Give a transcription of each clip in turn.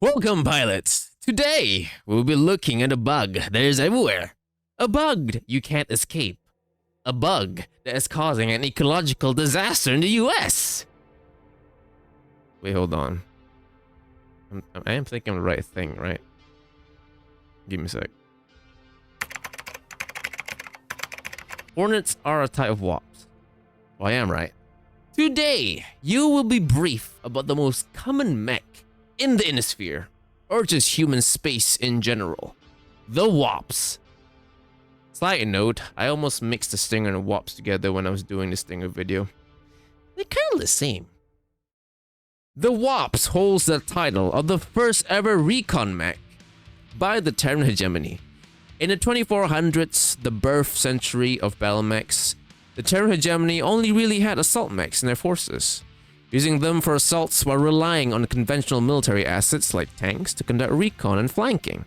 Welcome, pilots! Today, we'll be looking at a bug that is everywhere. A bug you can't escape. A bug that is causing an ecological disaster in the US. Wait, hold on. I am thinking of the right thing, right? Give me a sec. Hornets are a type of wasps. Well, I am right. Today, you will be briefed about the most common mech in the Ionosphere, or just human space in general. The Wasps. Side note, I almost mixed the Stinger and Wasps together when I was doing the Stinger video. They're kind of the same. The Wasps holds the title of the first ever recon mech by the Terran hegemony. In the 2400s, the birth century of battle mechs, the Terran hegemony only really had assault mechs in their forces, using them for assaults while relying on conventional military assets like tanks to conduct recon and flanking.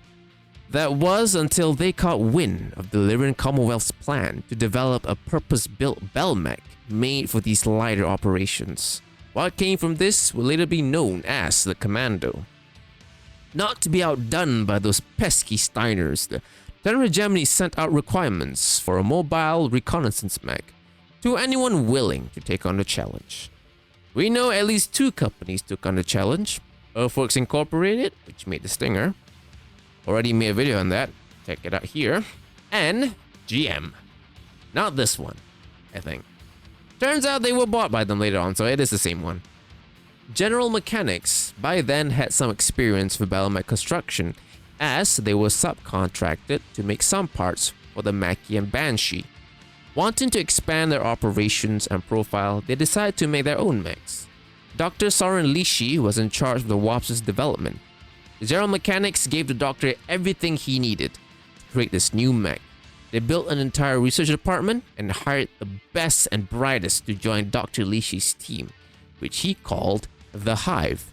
That was until they caught wind of the Lyrian Commonwealth's plan to develop a purpose-built battle mech made for these lighter operations. What came from this will later be known as the Commando. Not to be outdone by those pesky Steiners, the Terran hegemony sent out requirements for a mobile reconnaissance mech to anyone willing to take on the challenge. We know at least two companies took on the challenge. Earthworks Incorporated, which made the Stinger. Already made a video on that. Check it out here. And GM. Not this one, I think. Turns out they were bought by them later on, so it is the same one. General Mechanics by then had some experience with battle mech construction, as they were subcontracted to make some parts for the Mackie and Banshee. Wanting to expand their operations and profile, they decided to make their own mechs. Dr. Soren Lishi was in charge of the Wasps' development. The General Mechanics gave the doctor everything he needed to create this new mech. They built an entire research department and hired the best and brightest to join Dr. Lishi's team, which he called the Hive.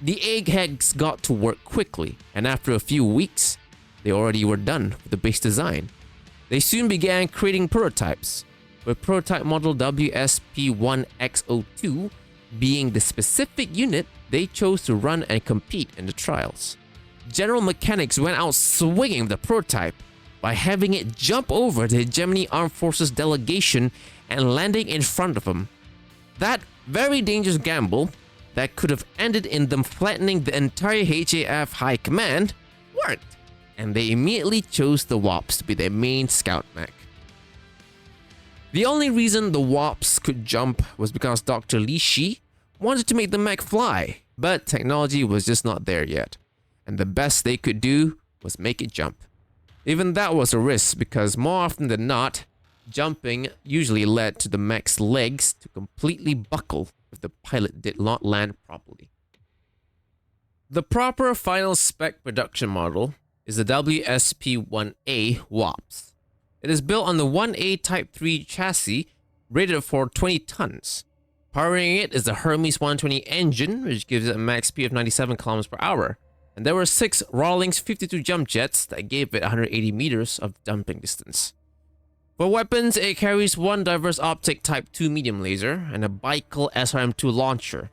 The eggheads got to work quickly, and after a few weeks, they already were done with the base design. They soon began creating prototypes, with prototype model WSP-1X02 being the specific unit they chose to run and compete in the trials. General Mechanics went out swinging the prototype by having it jump over the Hegemony Armed Forces delegation and landing in front of them. That very dangerous gamble that could have ended in them flattening the entire HAF High Command worked, and they immediately chose the Wasps to be their main scout mech. The only reason the Wasps could jump was because Dr. Lishi wanted to make the mech fly, but technology was just not there yet, and the best they could do was make it jump. Even that was a risk because more often than not, jumping usually led to the mech's legs to completely buckle if the pilot did not land properly. The proper final spec production model is the WSP-1A Wasp. It is built on the 1A Type 3 chassis rated for 20 tons. Powering it is the Hermes 120 engine, which gives it a max speed of 97 km per hour. And there were 6 Rawlings 52 jump jets that gave it 180 meters of jumping distance. For weapons, it carries one diverse optic Type 2 medium laser and a Baikal SRM-2 launcher.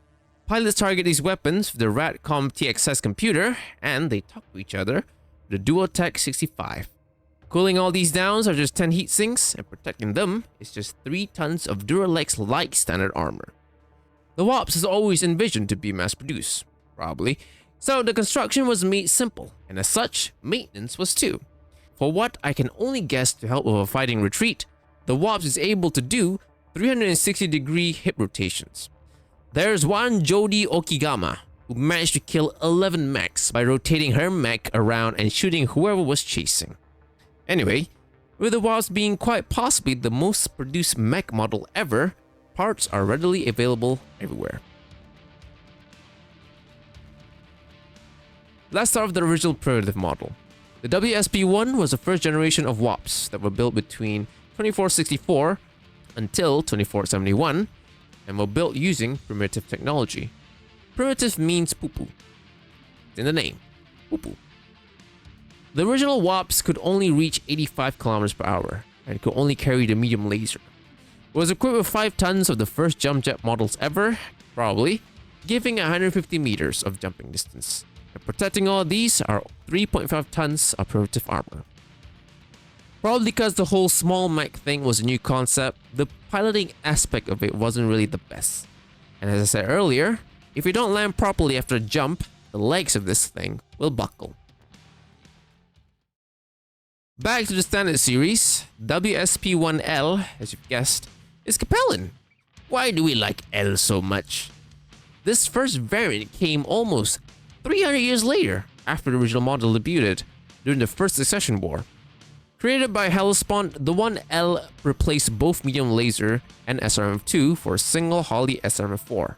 Pilots target these weapons with the Radcom TXS computer, and they talk to each other with the Duotech 65. Cooling all these down are just 10 heat sinks, and protecting them is just 3 tons of Duralex-like standard armor. The Wasp is always envisioned to be mass-produced, probably, so the construction was made simple, and as such, maintenance was too. For what I can only guess to help with a fighting retreat, the Wasp is able to do 360-degree hip rotations. There's one Jody Okigama, who managed to kill 11 mechs by rotating her mech around and shooting whoever was chasing. Anyway, with the Wasp being quite possibly the most produced mech model ever, parts are readily available everywhere. Let's start with the original primitive model. The WSP-1 was the first generation of Wasps that were built between 2464 until 2471 and were built using primitive technology. Primitive means poo-poo. It's in the name, poo-poo. The original Wasps could only reach 85 km per hour and could only carry the medium laser. It was equipped with 5 tons of the first jump jet models ever, probably, giving 150 meters of jumping distance. And protecting all these are 3.5 tons of protective armor. Probably because the whole small mech thing was a new concept, the piloting aspect of it wasn't really the best. And as I said earlier, if you don't land properly after a jump, the legs of this thing will buckle. Back to the standard series, WSP-1L, as you've guessed, is Capellan. Why do we like L so much? This first variant came almost 300 years later, after the original model debuted during the First Succession War. Created by Hellespawn, the 1L replaced both medium laser and SRM-2 for a single Holly SRM-4.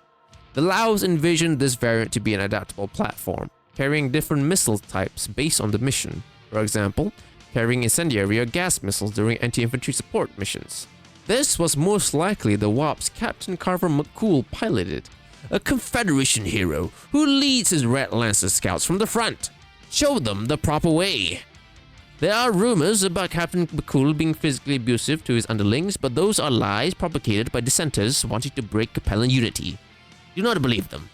The Laos envisioned this variant to be an adaptable platform, carrying different missile types based on the mission. For example, carrying incendiary or gas missiles during anti-infantry support missions. This was most likely the Wasp's Captain Carver McCool piloted, a Confederation hero who leads his Red Lancer scouts from the front. Show them the proper way. There are rumors about Captain McCool being physically abusive to his underlings, but those are lies propagated by dissenters wanting to break Capellan unity. Do not believe them.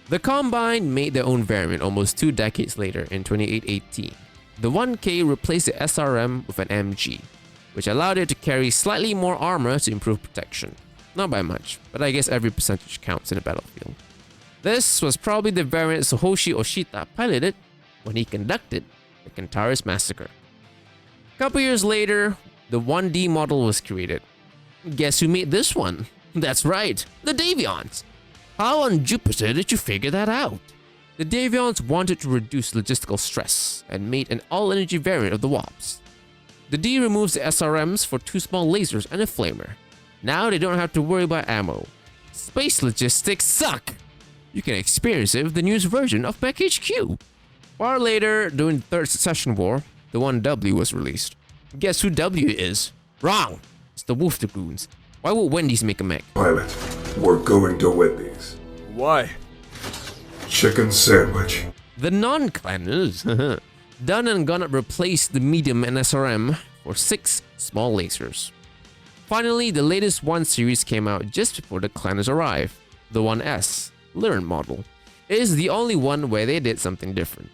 The Combine made their own variant almost 2 decades later in 2818. The 1K replaced the SRM with an MG, which allowed it to carry slightly more armor to improve protection. Not by much, but I guess every percentage counts in a battlefield. This was probably the variant Sohoshi Oshita piloted when he conducted the Kentaris Massacre. A couple years later, the 1D model was created. Guess who made this one? That's right, the Davions! How on Jupiter did you figure that out? The Davions wanted to reduce logistical stress and made an all-energy variant of the Wasps. The D removes the SRMs for 2 small lasers and a flamer. Now they don't have to worry about ammo. Space logistics suck! You can experience it with the newest version of Mech HQ. Far later, during the Third Succession War, the 1W was released. Guess who W is? Wrong! It's the Wolf Dragoons. Why would Wendy's make a mech? Pilot, we're going to Wendy's. Why? Chicken sandwich. The non-clanners, done and gonna replace the medium and SRM for 6 small lasers. Finally, the latest 1 series came out just before the clanners arrived. The 1S, Lyran model, is the only one where they did something different.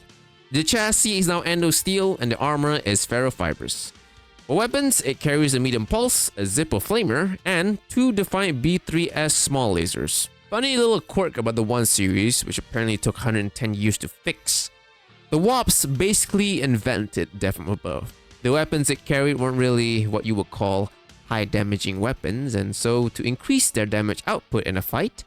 The chassis is now endo steel and the armor is ferrofibrous. For weapons, it carries a medium pulse, a Zippo flamer, and 2 Defiant B3S small lasers. Funny little quirk about the 1 series, which apparently took 110 years to fix. The Wasps basically invented death from above. The weapons it carried weren't really what you would call high damaging weapons, and so to increase their damage output in a fight,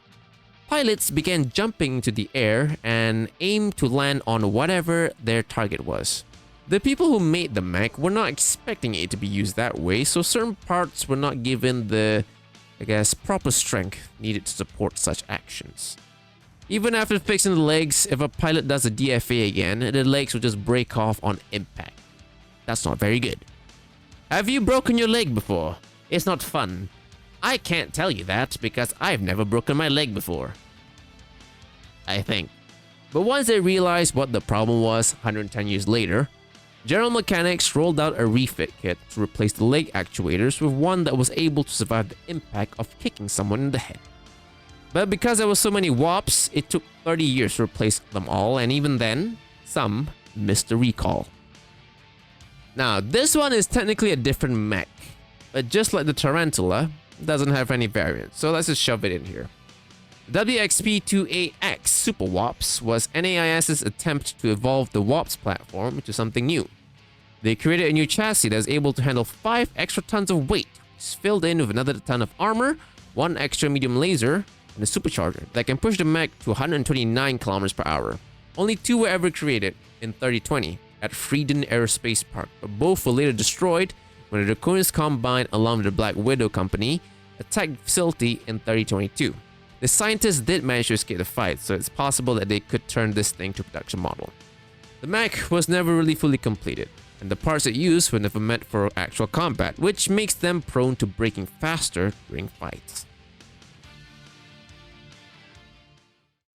pilots began jumping into the air and aimed to land on whatever their target was. The people who made the mech were not expecting it to be used that way, so certain parts were not given the, proper strength needed to support such actions. Even after fixing the legs, if a pilot does a DFA again, the legs will just break off on impact. That's not very good. Have you broken your leg before? It's not fun. I can't tell you that because I've never broken my leg before. I think. But once they realized what the problem was 110 years later, General Mechanics rolled out a refit kit to replace the leg actuators with one that was able to survive the impact of kicking someone in the head. But because there were so many Wasps, it took 30 years to replace them all, and even then, some missed the recall. Now, this one is technically a different mech, but just like the Tarantula, it doesn't have any variants, so let's just shove it in here. WXP-28X Super Wasps was NAIS's attempt to evolve the Wasp platform into something new. They created a new chassis that was able to handle 5 extra tons of weight, filled in with another ton of armor, 1 extra medium laser, and a supercharger that can push the mech to 129 km per hour. Only 2 were ever created in 3020 at Frieden Aerospace Park, but both were later destroyed when the Draconis Combine along with the Black Widow Company attacked the facility in 3022. The scientists did manage to escape the fight, so it's possible that they could turn this thing to a production model. The mech was never really fully completed, and the parts it used were never meant for actual combat, which makes them prone to breaking faster during fights.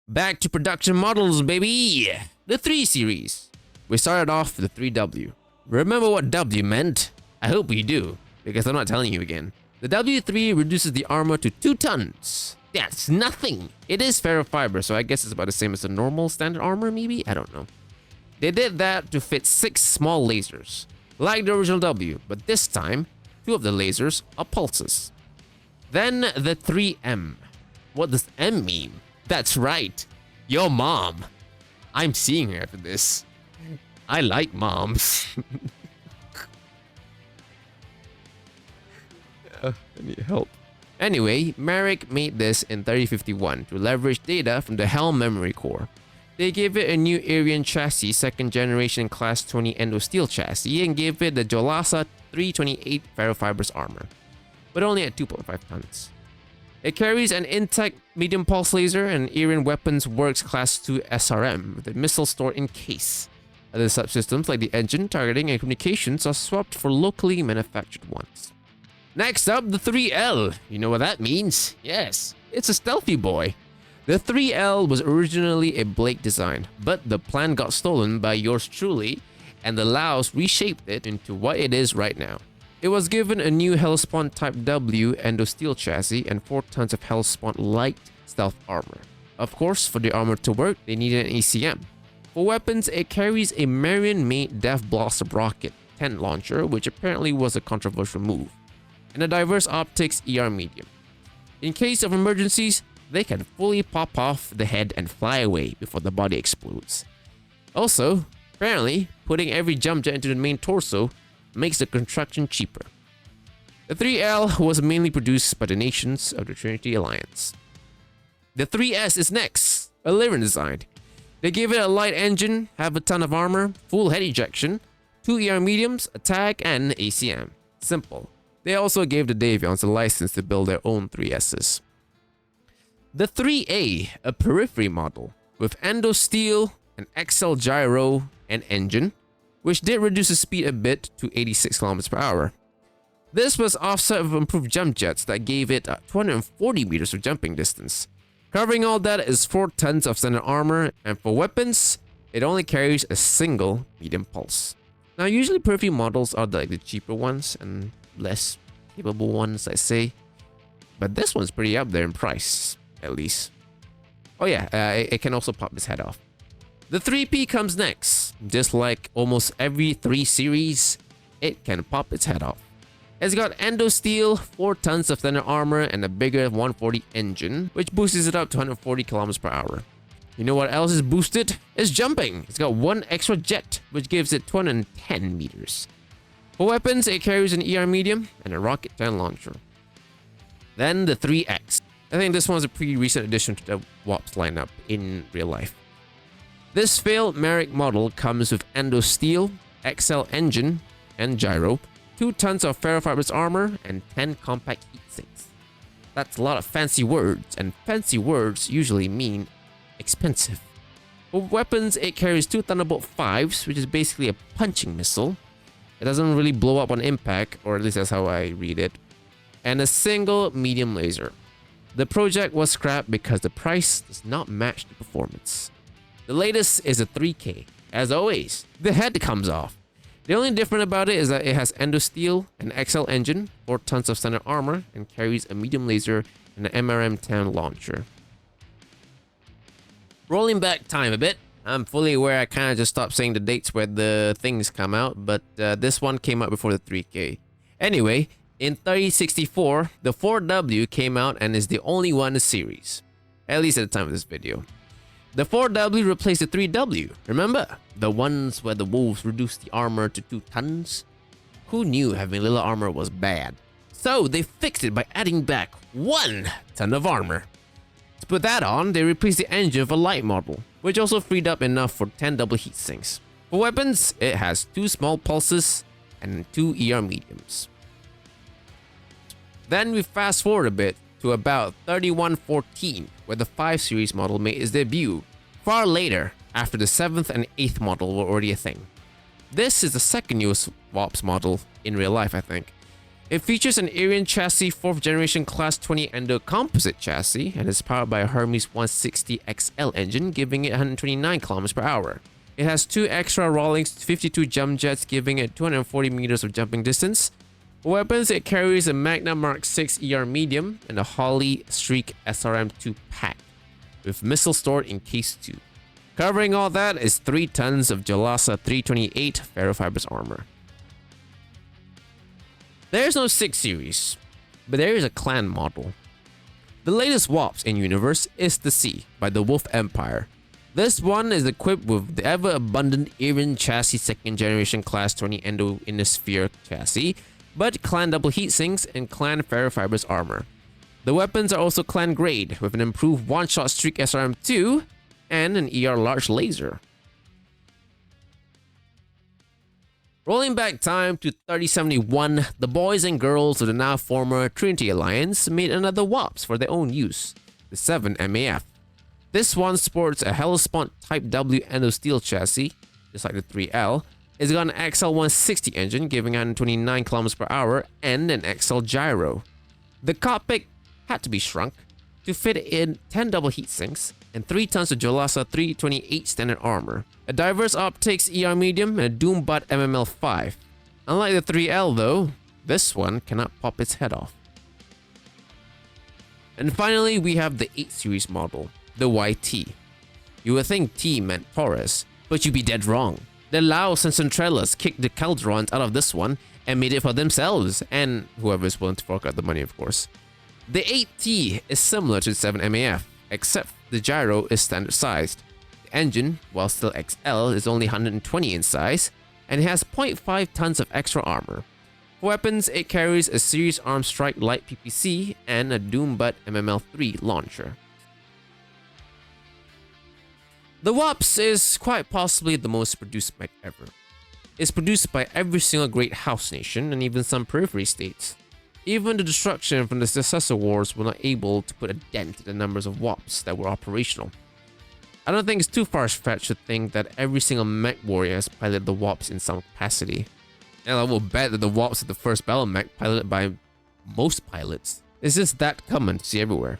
Back to production models, baby! The 3 series. We started off with the 3W. Remember what W meant? I hope you do, because I'm not telling you again. The W3 reduces the armor to 2 tons. That's nothing. It is ferrofiber, so I guess it's about the same as the normal standard armor, maybe? I don't know. They did that to fit 6 small lasers, like the original W, but this time, 2 of the lasers are pulses. Then the 3M. What does M mean? That's right, your mom. I'm seeing her after this. I like moms. I need help. Anyway, Merrick made this in 3051 to leverage data from the Helm memory core. They gave it a new Arian chassis, 2nd generation Class 20 Endosteel chassis, and gave it the Jolasa 328 ferrofibers armor, but only at 2.5 tons. It carries an intact medium pulse laser and Arian Weapons Works Class 2 SRM with a missile stored in case. Other subsystems like the engine, targeting, and communications are swapped for locally manufactured ones. Next up, the 3L. You know what that means? Yes, it's a stealthy boy. The 3L was originally a Blake design, but the plan got stolen by yours truly, and the Laos reshaped it into what it is right now. It was given a new Hellspawn Type W Endosteel chassis and 4 tons of Hellspawn light stealth armor. Of course, for the armor to work, they needed an ACM. For weapons, it carries a Marion-made Death Blossom rocket 10 launcher, which apparently was a controversial move, and a diverse optics ER medium. In case of emergencies, they can fully pop off the head and fly away before the body explodes. Also, apparently, putting every jump jet into the main torso makes the construction cheaper. The 3L was mainly produced by the nations of the Trinity Alliance. The 3S is next, a Lyran design. They gave it a light engine, have a ton of armor, full head ejection, 2 ER mediums, a tag, and an ACM. Simple. They also gave the Davions a license to build their own 3Ss. The 3A, a periphery model, with Endosteel, an XL gyro, and engine, which did reduce the speed a bit to 86 km per hour. This was offset with improved jump jets that gave it 240 meters of jumping distance. Covering all that is 4 tons of standard armor, and for weapons, it only carries a single medium pulse. Now, usually periphery models are the cheaper ones and less capable ones, I say, but this one's pretty up there in price, at least. Oh yeah, it can also pop its head off. The 3P comes next. Just like almost every 3 series, it can pop its head off. It's got Endosteel, 4 tons of standard armor, and a bigger 140 engine, which boosts it up to 140 km per hour. You know what else is boosted? It's jumping. It's got 1 extra jet, which gives it 210 meters. For weapons, it carries an ER medium and a Rocket 10 launcher. Then the 3X. I think this one's a pretty recent addition to the WAPS lineup in real life. This failed Merrick model comes with Endosteel, XL engine, and gyro, 2 tons of ferrofibers armor, and 10 compact heat sinks. That's a lot of fancy words, and fancy words usually mean expensive. For weapons, it carries 2 Thunderbolt 5s, which is basically a punching missile. It doesn't really blow up on impact, or at least that's how I read it, and a single medium laser. The project was scrapped because the price does not match the performance. The latest is a 3K. As always, the head comes off. The only different about it is that it has Endosteel, an XL engine, 4 tons of standard armor, and carries a medium laser and an MRM-10 launcher. Rolling back time a bit, I'm fully aware I kind of just stopped saying the dates where the things come out, but this one came out before the 3K. Anyway, in 3064, the 4W came out and is the only one in the series, at least at the time of this video. The 4W replaced the 3W, remember? The ones where the wolves reduced the armor to 2 tons? Who knew having little armor was bad? So they fixed it by adding back 1 ton of armor. To put that on, they replaced the engine with a light model, which also freed up enough for 10 double heat sinks. For weapons, it has 2 small pulses and 2 ER mediums. Then we fast forward a bit to about 3114, where the 5 series model made its debut, far later, after the 7th and 8th model were already a thing. This is the second newest WAPS model in real life, I think. It features an Arian chassis 4th generation Class 20 Endo composite chassis and is powered by a Hermes 160 XL engine, giving it 129 km per hour. It has 2 extra Rawlings 52 jump jets, giving it 240 meters of jumping distance, For weapons, it carries a Magna Mark 6 ER medium and a Holly Streak SRM2 pack, with missile stored in case 2. Covering all that is 3 tons of Jalasa 328 ferrofibers armor. There's no 6 series, but there is a clan model. The latest WAPs in universe is the Sea by the Wolf Empire. This one is equipped with the ever-abundant Iron chassis 2nd generation class 20 Endo Innisphere chassis, but clan double heatsinks and clan ferrofibers armor. The weapons are also clan grade with an improved one-shot streak SRM2 and an ER large laser. Rolling back time to 3071, the boys and girls of the now former Trinity Alliance made another WAPS for their own use, the 7 MAF. This one sports a Hellespont Type W Endo Steel chassis, just like the 3L. It's got an XL 160 engine giving 129 km per hour and an XL gyro. The cockpit had to be shrunk to fit in 10 double heatsinks and 3 tons of Jalasa 328 standard armor, a diverse optics ER medium, and a Doombutt MML5. Unlike the 3L though, this one cannot pop its head off. And finally, we have the 8 series model, the YT. You would think T meant Taurus, but you'd be dead wrong. The Laos and Centrellas kicked the Calderons out of this one and made it for themselves, and whoever is willing to fork out the money, of course. The 8T is similar to the 7 MAF, except the gyro is standard sized. The engine, while still XL, is only 120 in size, and it has 0.5 tons of extra armor. For weapons, it carries a Series Arm Strike Light PPC and a Doombutt MML3 launcher. The WAPS is quite possibly the most produced mech ever. It's produced by every single great house nation and even some periphery states. Even the destruction from the successor wars were not able to put a dent in the numbers of WAPs that were operational. I don't think it's too far-fetched to think that every single mech warrior has piloted the WAPs in some capacity. And I will bet that the WAPs are the first battle mech piloted by most pilots. It's just that common to see everywhere.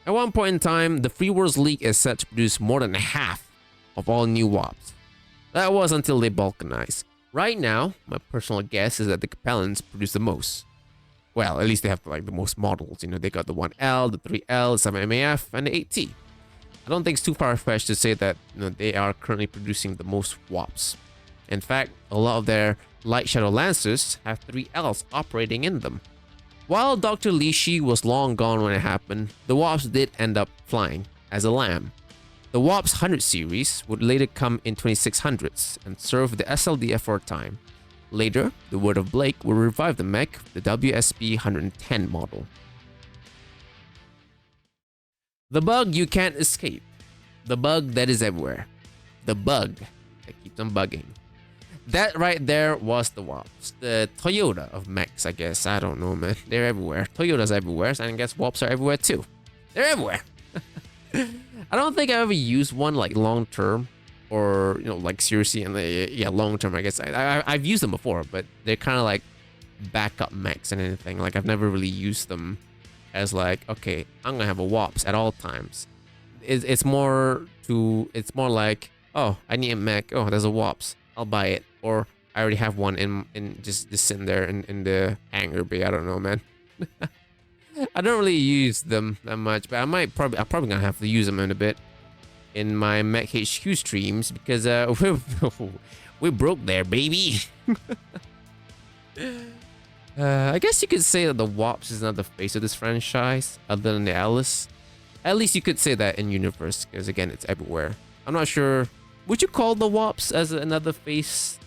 At one point in time, the Free Worlds League is set to produce more than half of all new WAPs. That was until they balkanized. Right now, my personal guess is that the Capellans produce the most. Well, at least they have like the most models. You know, they got the 1L, the 3L, the 7 MAF, and the 8T. I don't think it's too far-fetched to say that they are currently producing the most WAPs. In fact, a lot of their Light Shadow Lancers have 3Ls operating in them. While Dr. Lishi was long gone when it happened, the WAPs did end up flying as a lamb. The WAPs 100 series would later come in 2600s and serve the SLDF for a time. Later, the word of Blake will revive the mech, the WSB 110 model. The bug you can't escape. The bug that is everywhere. The bug that keeps on bugging. That right there was the WAPs. The Toyota of mechs, I guess. I don't know, man. They're everywhere. Toyota's everywhere, and I guess WAPs are everywhere too. They're everywhere. I don't think I ever used one like long term. Or, like seriously, and yeah, long term, I guess. I've used them before, but they're kind of like backup mechs and anything. Like, I've never really used them as like, okay, I'm gonna have a WAPs at all times. It's more like, oh, I need a mech. Oh, there's a WAPs. I'll buy it. Or I already have one in just sitting there in the hangar bay. I don't know, man. I don't really use them that much, but I'm probably gonna have to use them in a bit in my Mech HQ streams because we're broke there, baby. I guess you could say that the WAPs is not the face of this franchise, other than the Alice. At least you could say that in universe, because again, it's everywhere. I'm not sure. Would you call the WAPs as another face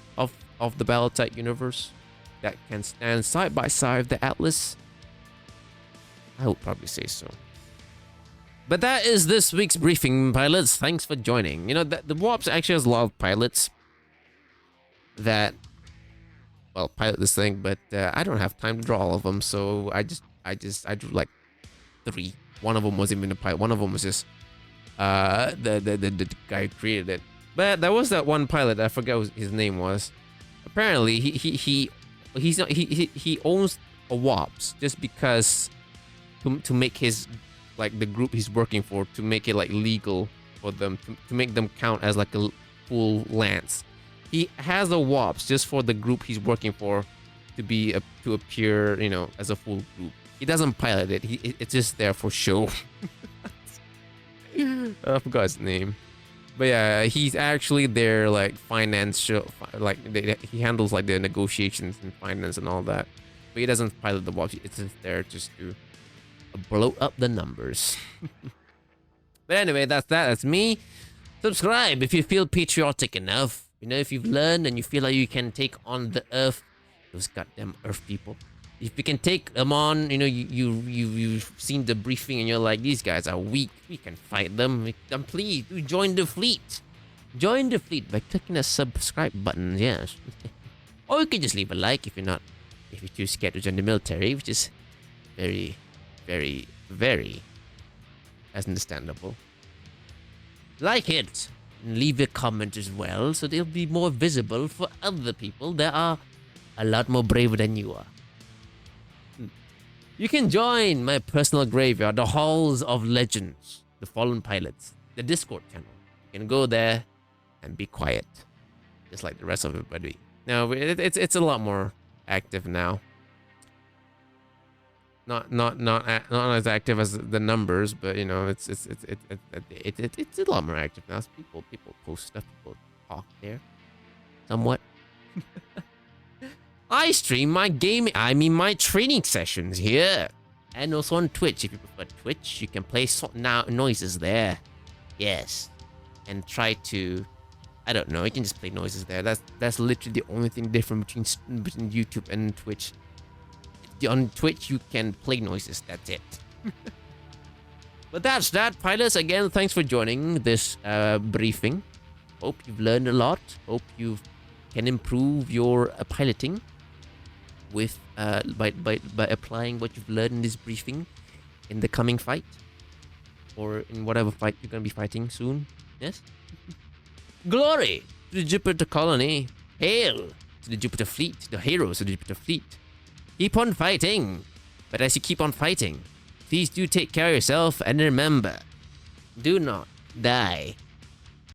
of the Battletech universe that can stand side by side with the Atlas? I would probably say so. But that is this week's briefing, pilots. Thanks for joining. The WAPs actually has a lot of pilots that, well, pilot this thing, but I don't have time to draw all of them, so I drew like 3. One of them wasn't even a pilot. One of them was just the guy who created it. But there was that one pilot. I forgot what his name was. Apparently, he owns a WAPs just because to make his, like, the group he's working for, to make it like legal for them to make them count as like a full lance. He has a WAPs just for the group he's working for to appear, as a full group. He doesn't pilot it. It's just there for show. I forgot his name. But yeah, he's actually their like financial, like he handles like the negotiations and finance and all that. But he doesn't pilot the Wasp. It's just there just to blow up the numbers. But anyway, that's me. Subscribe if you feel patriotic enough. If you've learned and you feel like you can take on the Earth, those goddamn Earth people. If you can take them on, you've seen the briefing and you're like, these guys are weak. We can fight them. Then please do join the fleet. Join the fleet by clicking the subscribe button. Yes. Or you can just leave a like if you're too scared to join the military, which is very, very, very understandable. Like it. And leave a comment as well, so they'll be more visible for other people that are a lot more braver than you are. You can join my personal graveyard, the Halls of Legends, the Fallen Pilots, the Discord channel. You can go there and be quiet, just like the rest of everybody. Now it's a lot more active now. Not as active as the numbers, but it's a lot more active now. People post stuff, people talk there, somewhat. I stream my my training sessions here, and also on Twitch. If you prefer Twitch, you can play noises there. Yes, and try to, I don't know, you can just play noises there. That's literally the only thing different between YouTube and Twitch. On Twitch, you can play noises. That's it. But that's that, pilots. Again, thanks for joining this briefing. Hope you've learned a lot. Hope you can improve your piloting with by applying what you've learned in this briefing in the coming fight, or in whatever fight you're gonna be fighting soon. Yes. Glory to the Jupiter colony. Hail to the Jupiter fleet. The heroes of the Jupiter fleet. Keep on fighting. But as you keep on fighting, please do take care of yourself, and remember, do not die.